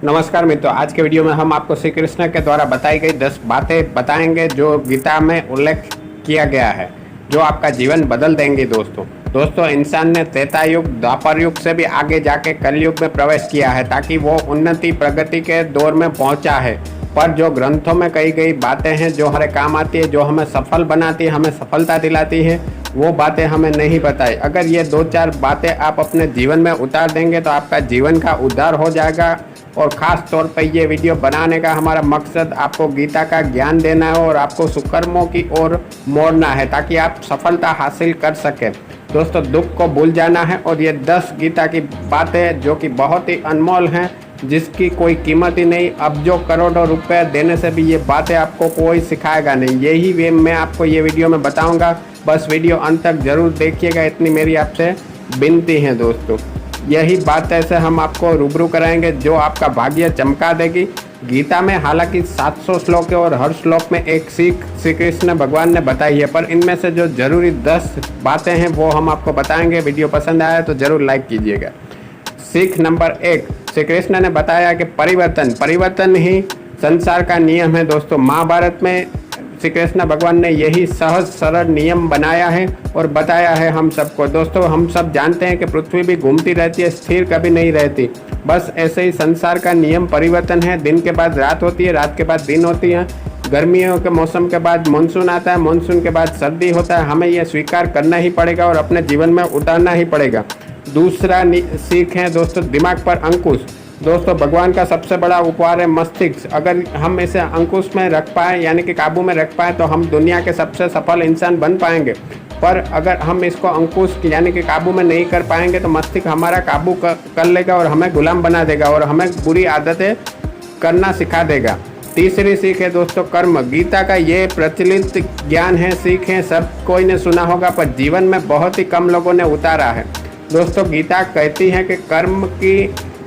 नमस्कार मित्रों, आज के वीडियो में हम आपको श्री कृष्ण के द्वारा बताई गई 10 बातें बताएंगे जो गीता में उल्लेख किया गया है, जो आपका जीवन बदल देंगे। दोस्तों इंसान ने त्रेता युग, द्वापर युग से भी आगे जाके कलयुग में प्रवेश किया है ताकि वो उन्नति प्रगति के दौर में पहुंचा है। पर जो ग्रंथों में कही गई बातें हैं जो हमारे काम आती है, जो हमें सफल बनाती है, हमें सफलता दिलाती है, वो बातें हमें नहीं बताई। अगर ये 2-4 बातें आप अपने जीवन में उतार देंगे तो आपका जीवन का उद्धार हो जाएगा। और ख़ास तौर पर ये वीडियो बनाने का हमारा मकसद आपको गीता का ज्ञान देना है और आपको सुकर्मों की ओर मोड़ना है ताकि आप सफलता हासिल कर सकें। दोस्तों दुख को भूल जाना है और ये 10 गीता की बातें जो कि बहुत ही अनमोल हैं, जिसकी कोई कीमत ही नहीं। अब जो करोड़ों रुपए देने से भी ये बातें आपको कोई सिखाएगा नहीं। यही वे मैं आपको ये वीडियो में बताऊंगा। बस वीडियो अंत तक जरूर देखिएगा, इतनी मेरी आपसे विनती है। दोस्तों यही बात ऐसे हम आपको रूबरू कराएंगे जो आपका भाग्य चमका देगी। गीता में हालांकि 700 श्लोक है और हर श्लोक में एक सीख श्री कृष्ण भगवान ने बताई है, पर इनमें से जो जरूरी 10 बातें हैं वो हम आपको बताएंगे। वीडियो पसंद आया तो जरूर लाइक कीजिएगा। सीख नंबर 1, श्री कृष्ण ने बताया कि परिवर्तन ही संसार का नियम है। दोस्तों महाभारत में श्री कृष्ण भगवान ने यही सहज सरल नियम बनाया है और बताया है हम सबको। दोस्तों हम सब जानते हैं कि पृथ्वी भी घूमती रहती है, स्थिर कभी नहीं रहती। बस ऐसे ही संसार का नियम परिवर्तन है। दिन के बाद रात होती है, रात के बाद दिन होती है। गर्मियों के मौसम के बाद मानसून आता है, मानसून के बाद सर्दी होता है। हमें यह स्वीकार करना ही पड़ेगा और अपने जीवन में उतारना ही पड़ेगा। दूसरा सीख है दोस्तों, दिमाग पर अंकुश। दोस्तों भगवान का सबसे बड़ा उपहार है मस्तिष्क। अगर हम इसे अंकुश में रख पाए यानी कि काबू में रख पाए तो हम दुनिया के सबसे सफल इंसान बन पाएंगे। पर अगर हम इसको अंकुश यानी कि काबू में नहीं कर पाएंगे तो मस्तिष्क हमारा काबू कर लेगा और हमें गुलाम बना देगा और हमें बुरी आदतें करना सिखा देगा। तीसरी सीख है दोस्तों कर्म। गीता का ये प्रचलित ज्ञान है, सीख है, सब कोई ने सुना होगा पर जीवन में बहुत ही कम लोगों ने उतारा है। दोस्तों गीता कहती है कि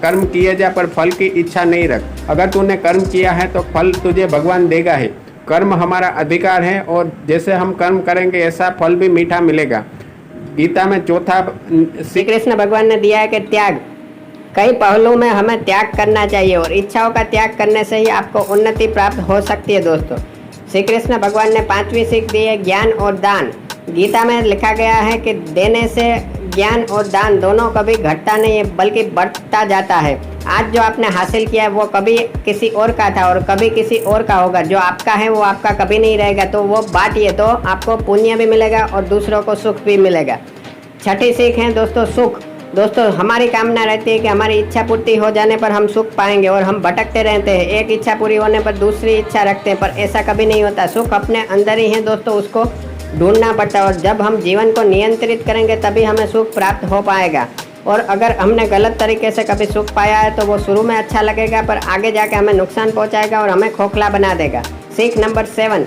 कर्म किए जा पर फल की इच्छा नहीं रख। अगर तूने कर्म किया है तो फल तुझे भगवान देगा ही। कर्म हमारा अधिकार है और जैसे हम कर्म करेंगे ऐसा फल भी मीठा मिलेगा। गीता में चौथा श्री कृष्ण भगवान ने दिया है कि त्याग। कई पहलुओं में हमें त्याग करना चाहिए और इच्छाओं का त्याग करने से ही आपको उन्नति प्राप्त हो सकती है। दोस्तों श्री कृष्ण भगवान ने 5वीं सीख दी है ज्ञान और दान। गीता में लिखा गया है कि देने से ज्ञान और दान दोनों कभी घटता नहीं है बल्कि बढ़ता जाता है। आज जो आपने हासिल किया है वो कभी किसी और का था और कभी किसी और का होगा। जो आपका है वो आपका कभी नहीं रहेगा, तो वो बांटिए तो आपको पुण्य भी मिलेगा और दूसरों को सुख भी मिलेगा। छठी सीख है दोस्तों सुख। दोस्तों हमारी कामना रहती है कि हमारी इच्छा पूर्ति हो जाने पर हम सुख पाएंगे और हम भटकते रहते हैं। एक इच्छा पूरी होने पर दूसरी इच्छा रखते हैं, पर ऐसा कभी नहीं होता। सुख अपने अंदर ही है दोस्तों, उसको ढूंढना पड़ता है और जब हम जीवन को नियंत्रित करेंगे तभी हमें सुख प्राप्त हो पाएगा। और अगर हमने गलत तरीके से कभी सुख पाया है तो वो शुरू में अच्छा लगेगा पर आगे जाके हमें नुकसान पहुंचाएगा और हमें खोखला बना देगा। सीख नंबर 7,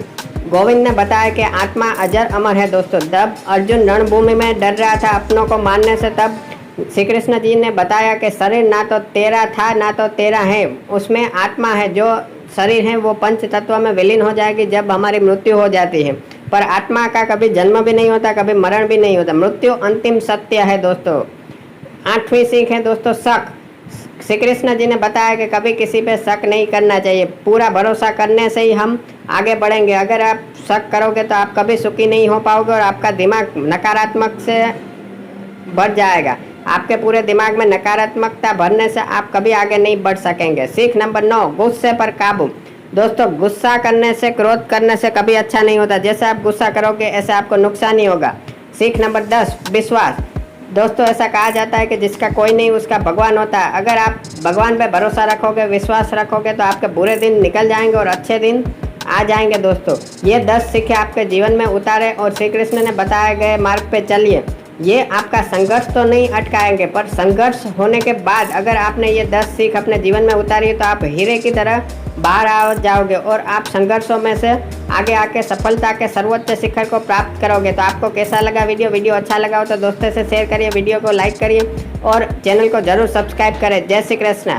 गोविंद ने बताया कि आत्मा अजर अमर है। दोस्तों जब अर्जुन रणभूमि में डर रहा था अपनों को मारने से, तब श्री कृष्ण जी ने बताया कि शरीर ना तो तेरा था ना तो तेरा है, उसमें आत्मा है। जो शरीर है वो पंच तत्व में विलीन हो जाएगी जब हमारी मृत्यु हो जाती है, पर आत्मा का कभी जन्म भी नहीं होता, कभी मरण भी नहीं होता। मृत्यु अंतिम सत्य है। दोस्तों 8वीं सीख है दोस्तों शक। श्री कृष्ण जी ने बताया कि कभी किसी पे शक नहीं करना चाहिए, पूरा भरोसा करने से ही हम आगे बढ़ेंगे। अगर आप शक करोगे तो आप कभी सुखी नहीं हो पाओगे और आपका दिमाग नकारात्मक से भर जाएगा। आपके पूरे दिमाग में नकारात्मकता भरने से आप कभी आगे नहीं बढ़ सकेंगे। सीख नंबर 9, गुस्से पर काबू। दोस्तों गुस्सा करने से, क्रोध करने से कभी अच्छा नहीं होता। जैसे आप गुस्सा करोगे ऐसे आपको नुकसान ही होगा। सीख नंबर 10, विश्वास। दोस्तों ऐसा कहा जाता है कि जिसका कोई नहीं उसका भगवान होता है। अगर आप भगवान पे भरोसा रखोगे, विश्वास रखोगे तो आपके बुरे दिन निकल जाएंगे और अच्छे दिन आ जाएंगे। दोस्तों ये 10 सीखें आपके जीवन में उतारे और श्री कृष्ण ने बताए गए मार्ग पे चलिए। ये आपका संघर्ष तो नहीं अटकाएंगे, पर संघर्ष होने के बाद अगर आपने ये 10 सीख अपने जीवन में उतारी तो आप हीरे की तरह बाहर आ जाओगे और आप संघर्षों में से आगे आके सफलता के सर्वोच्च शिखर को प्राप्त करोगे। तो आपको कैसा लगा वीडियो अच्छा लगा हो तो दोस्तों से शेयर करिए, वीडियो को लाइक करिए और चैनल को जरूर सब्सक्राइब करें। जय श्री कृष्ण।